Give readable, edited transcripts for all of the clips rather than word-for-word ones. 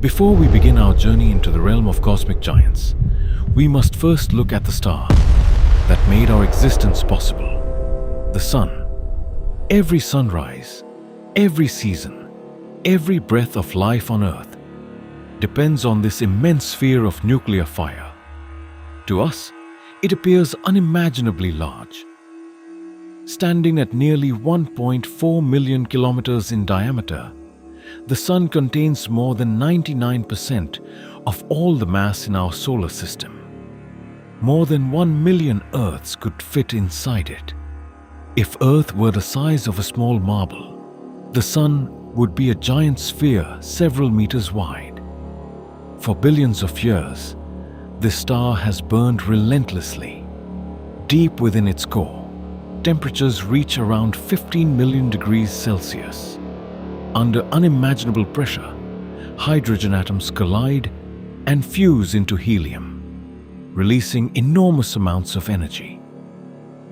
Before we begin our journey into the realm of cosmic giants, we must first look at the star that made our existence possible, the Sun. Every sunrise, every season, every breath of life on Earth depends on this immense sphere of nuclear fire. To us, it appears unimaginably large. Standing at nearly 1.4 million kilometers in diameter, the Sun contains more than 99% of all the mass in our solar system. More than 1 million Earths could fit inside it. If Earth were the size of a small marble, the Sun would be a giant sphere several meters wide. For billions of years, this star has burned relentlessly. Deep within its core, temperatures reach around 15 million degrees Celsius. Under unimaginable pressure, hydrogen atoms collide and fuse into helium, releasing enormous amounts of energy.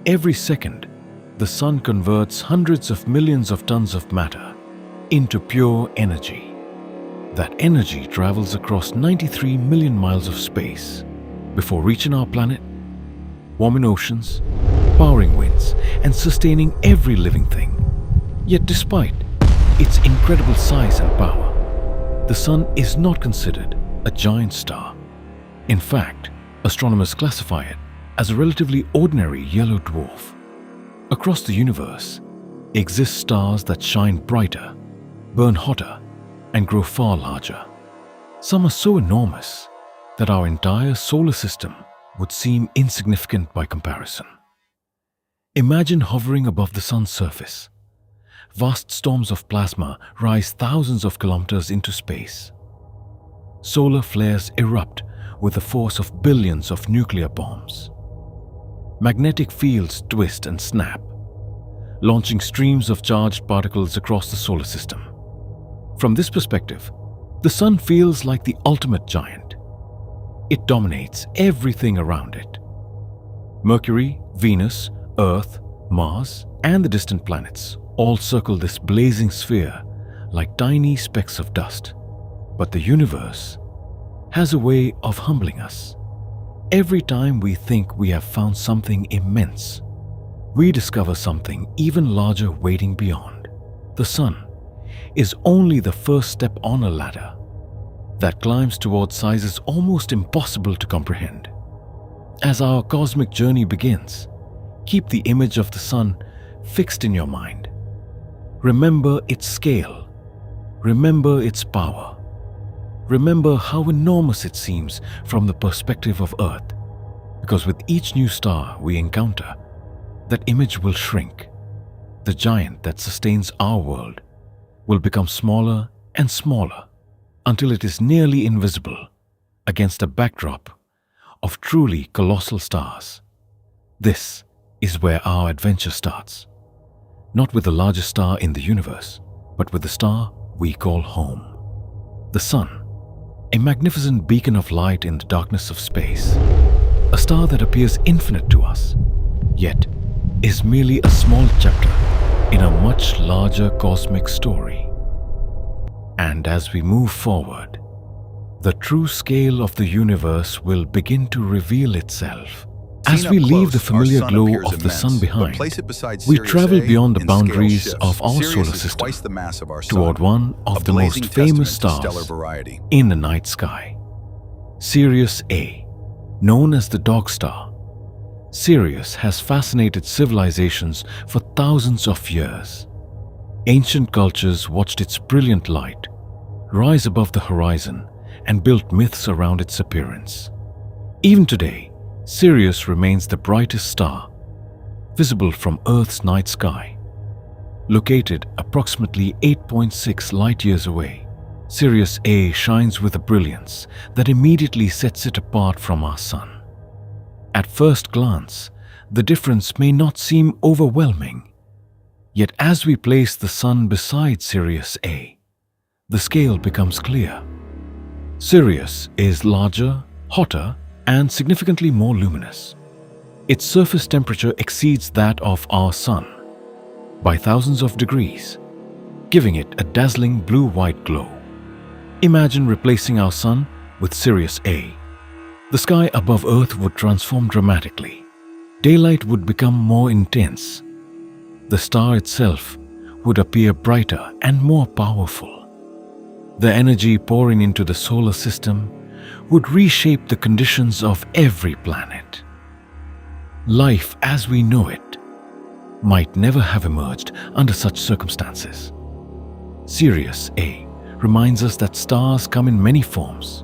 Every second, the Sun converts hundreds of millions of tons of matter into pure energy. That energy travels across 93 million miles of space before reaching our planet, warming oceans, powering winds, and sustaining every living thing. Yet despite its incredible size and power, the Sun is not considered a giant star. In fact, astronomers classify it as a relatively ordinary yellow dwarf. Across the universe exist stars that shine brighter, burn hotter, and grow far larger. Some are so enormous that our entire solar system would seem insignificant by comparison. Imagine hovering above the Sun's surface. Vast storms of plasma rise thousands of kilometers into space. Solar flares erupt with the force of billions of nuclear bombs. Magnetic fields twist and snap, launching streams of charged particles across the solar system. From this perspective, the Sun feels like the ultimate giant. It dominates everything around it. Mercury, Venus, Earth, Mars, and the distant planets all circle this blazing sphere like tiny specks of dust. But the universe has a way of humbling us. Every time we think we have found something immense, we discover something even larger waiting beyond. The Sun is only the first step on a ladder that climbs towards sizes almost impossible to comprehend. As our cosmic journey begins, keep the image of the Sun fixed in your mind. Remember its scale. Remember its power. Remember how enormous it seems from the perspective of Earth, because with each new star we encounter, that image will shrink. The giant that sustains our world will become smaller and smaller until it is nearly invisible against a backdrop of truly colossal stars. This is where our adventure starts. Not with the largest star in the universe, but with the star we call home. The Sun, a magnificent beacon of light in the darkness of space. A star that appears infinite to us, yet is merely a small chapter in a much larger cosmic story. And as we move forward, the true scale of the universe will begin to reveal itself. As we leave the familiar glow of the Sun behind, we travel beyond the boundaries of our solar system toward one of the most famous stars in the night sky, Sirius A, known as the Dog Star. Sirius has fascinated civilizations for thousands of years. Ancient cultures watched its brilliant light rise above the horizon and built myths around its appearance. Even today, Sirius remains the brightest star, visible from Earth's night sky. Located approximately 8.6 light-years away, Sirius A shines with a brilliance that immediately sets it apart from our Sun. At first glance, the difference may not seem overwhelming. Yet as we place the Sun beside Sirius A, the scale becomes clear. Sirius is larger, hotter, and significantly more luminous. Its surface temperature exceeds that of our Sun by thousands of degrees, giving it a dazzling blue-white glow. Imagine replacing our Sun with Sirius A. The sky above Earth would transform dramatically. Daylight would become more intense. The star itself would appear brighter and more powerful. The energy pouring into the solar system would reshape the conditions of every planet. Life as we know it might never have emerged under such circumstances. Sirius A reminds us that stars come in many forms.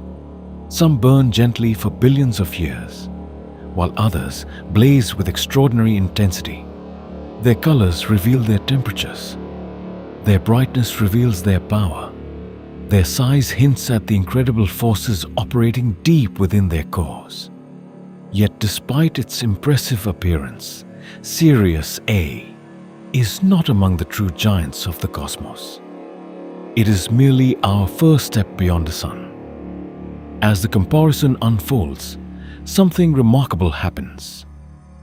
Some burn gently for billions of years, while others blaze with extraordinary intensity. Their colors reveal their temperatures. Their brightness reveals their power. Their size hints at the incredible forces operating deep within their cores. Yet despite its impressive appearance, Sirius A is not among the true giants of the cosmos. It is merely our first step beyond the Sun. As the comparison unfolds, something remarkable happens.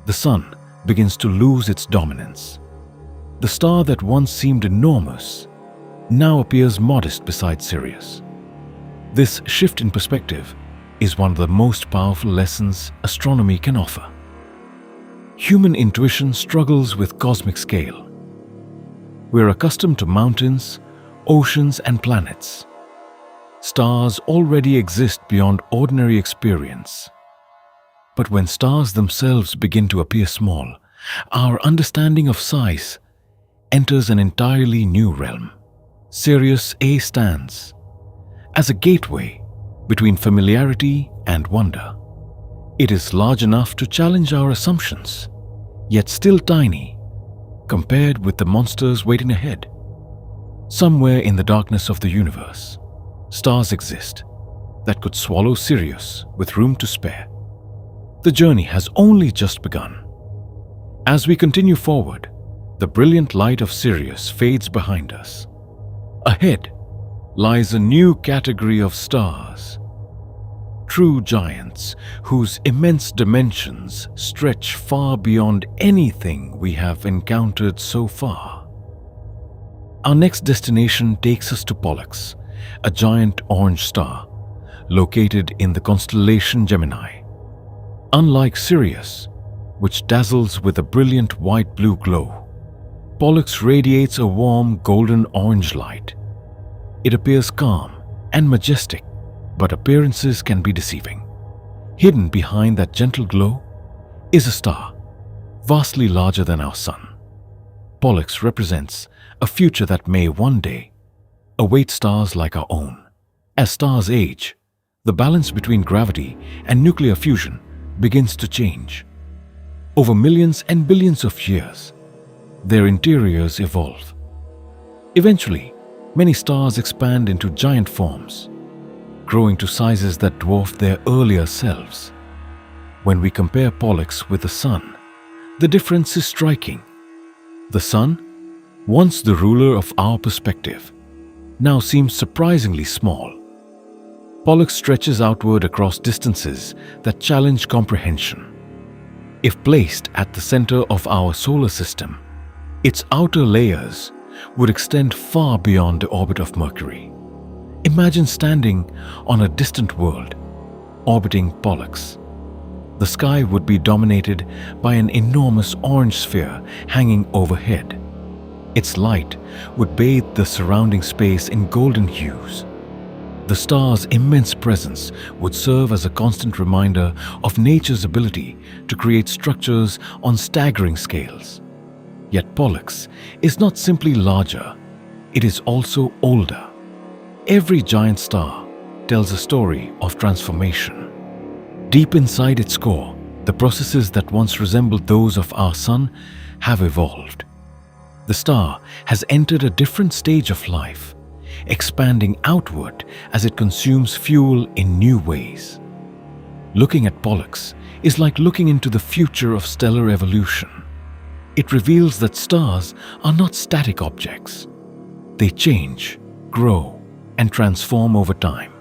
The Sun begins to lose its dominance. The star that once seemed enormous now appears modest beside Sirius. This shift in perspective is one of the most powerful lessons astronomy can offer. Human intuition struggles with cosmic scale. We're accustomed to mountains, oceans, and planets. Stars already exist beyond ordinary experience. But when stars themselves begin to appear small, our understanding of size enters an entirely new realm. Sirius A stands as a gateway between familiarity and wonder. It is large enough to challenge our assumptions, yet still tiny compared with the monsters waiting ahead. Somewhere in the darkness of the universe, stars exist that could swallow Sirius with room to spare. The journey has only just begun. As we continue forward, the brilliant light of Sirius fades behind us. Ahead lies a new category of stars, true giants whose immense dimensions stretch far beyond anything we have encountered so far. Our next destination takes us to Pollux, a giant orange star located in the constellation Gemini. Unlike Sirius, which dazzles with a brilliant white-blue glow, Pollux radiates a warm golden-orange light. It appears calm and majestic, but appearances can be deceiving. Hidden behind that gentle glow is a star, vastly larger than our Sun. Pollux represents a future that may one day await stars like our own. As stars age, the balance between gravity and nuclear fusion begins to change. Over millions and billions of years, their interiors evolve. Eventually, many stars expand into giant forms, growing to sizes that dwarf their earlier selves. When we compare Pollux with the Sun, the difference is striking. The Sun, once the ruler of our perspective, now seems surprisingly small. Pollux stretches outward across distances that challenge comprehension. If placed at the center of our solar system, its outer layers would extend far beyond the orbit of Mercury. Imagine standing on a distant world, orbiting Pollux. The sky would be dominated by an enormous orange sphere hanging overhead. Its light would bathe the surrounding space in golden hues. The star's immense presence would serve as a constant reminder of nature's ability to create structures on staggering scales. Yet Pollux is not simply larger, it is also older. Every giant star tells a story of transformation. Deep inside its core, the processes that once resembled those of our Sun have evolved. The star has entered a different stage of life, expanding outward as it consumes fuel in new ways. Looking at Pollux is like looking into the future of stellar evolution. It reveals that stars are not static objects. They change, grow, and transform over time.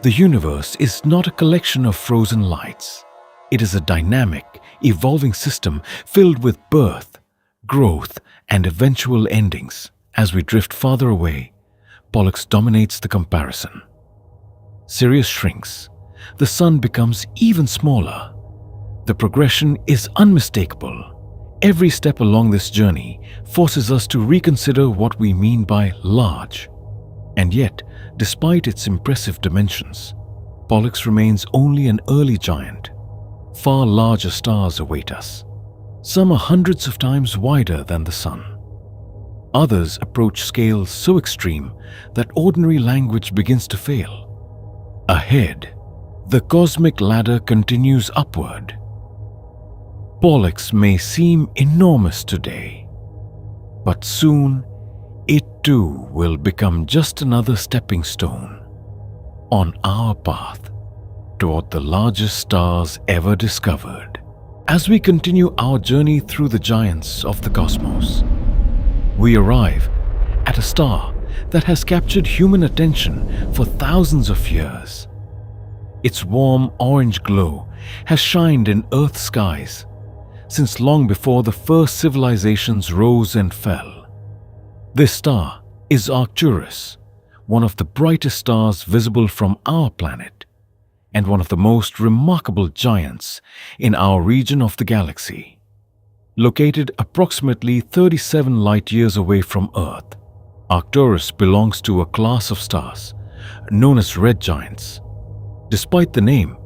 The universe is not a collection of frozen lights. It is a dynamic, evolving system filled with birth, growth, and eventual endings. As we drift farther away, Pollux dominates the comparison. Sirius shrinks. The Sun becomes even smaller. The progression is unmistakable. Every step along this journey forces us to reconsider what we mean by large. And yet, despite its impressive dimensions, Pollux remains only an early giant. Far larger stars await us. Some are hundreds of times wider than the Sun. Others approach scales so extreme that ordinary language begins to fail. Ahead, the cosmic ladder continues upward. Pollux may seem enormous today, but soon it too will become just another stepping stone on our path toward the largest stars ever discovered. As we continue our journey through the giants of the cosmos, we arrive at a star that has captured human attention for thousands of years. Its warm orange glow has shined in Earth's skies since long before the first civilizations rose and fell. This star is Arcturus, one of the brightest stars visible from our planet, and one of the most remarkable giants in our region of the galaxy. Located approximately 37 light-years away from Earth, Arcturus belongs to a class of stars known as red giants. Despite the name,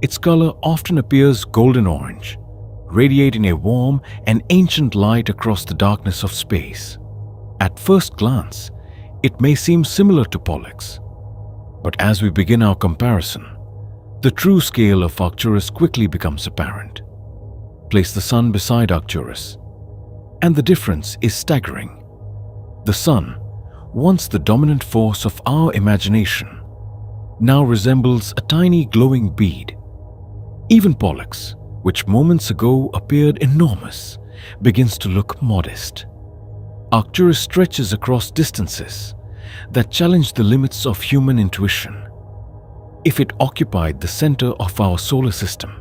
its color often appears golden-orange, radiating a warm and ancient light across the darkness of space. At first glance, it may seem similar to Pollux, but as we begin our comparison, the true scale of Arcturus quickly becomes apparent. Place the Sun beside Arcturus, and the difference is staggering. The Sun, once the dominant force of our imagination, now resembles a tiny glowing bead. Even Pollux, which moments ago appeared enormous, begins to look modest. Arcturus stretches across distances that challenge the limits of human intuition. If it occupied the center of our solar system,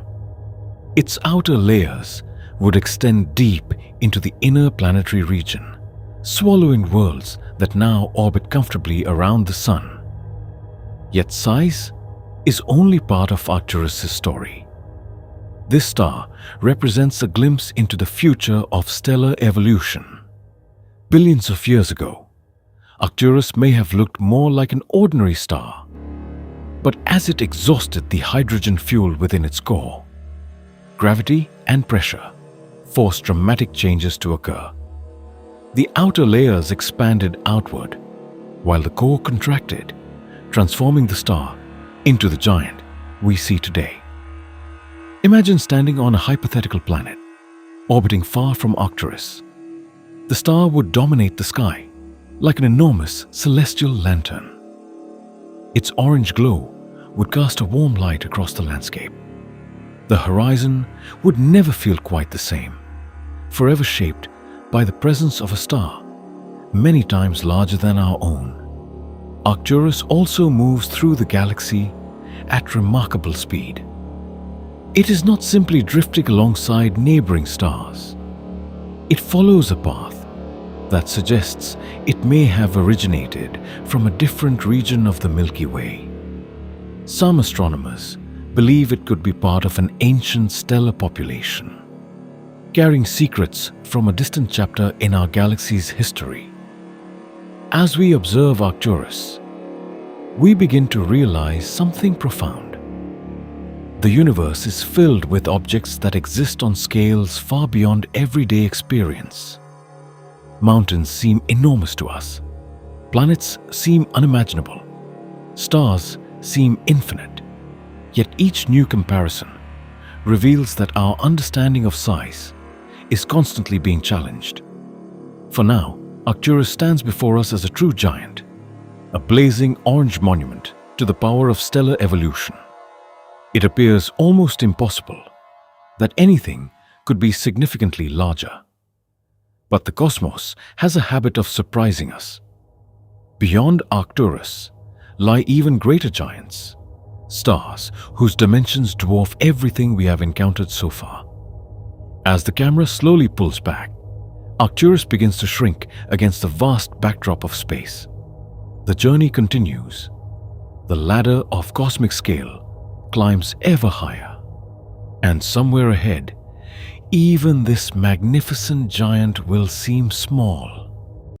its outer layers would extend deep into the inner planetary region, swallowing worlds that now orbit comfortably around the Sun. Yet size is only part of Arcturus' story. This star represents a glimpse into the future of stellar evolution. Billions of years ago, Arcturus may have looked more like an ordinary star, but as it exhausted the hydrogen fuel within its core, gravity and pressure forced dramatic changes to occur. The outer layers expanded outward, while the core contracted, transforming the star into the giant we see today. Imagine standing on a hypothetical planet, orbiting far from Arcturus. The star would dominate the sky like an enormous celestial lantern. Its orange glow would cast a warm light across the landscape. The horizon would never feel quite the same, forever shaped by the presence of a star many times larger than our own. Arcturus also moves through the galaxy at remarkable speed. It is not simply drifting alongside neighboring stars. It follows a path that suggests it may have originated from a different region of the Milky Way. Some astronomers believe it could be part of an ancient stellar population, carrying secrets from a distant chapter in our galaxy's history. As we observe Arcturus, we begin to realize something profound. The universe is filled with objects that exist on scales far beyond everyday experience. Mountains seem enormous to us. Planets seem unimaginable. Stars seem infinite. Yet each new comparison reveals that our understanding of size is constantly being challenged. For now, Arcturus stands before us as a true giant, a blazing orange monument to the power of stellar evolution. It appears almost impossible that anything could be significantly larger. But the cosmos has a habit of surprising us. Beyond Arcturus lie even greater giants, stars whose dimensions dwarf everything we have encountered so far. As the camera slowly pulls back, Arcturus begins to shrink against the vast backdrop of space. The journey continues. the ladder of cosmic scale climbs ever higher. And somewhere ahead, even this magnificent giant will seem small.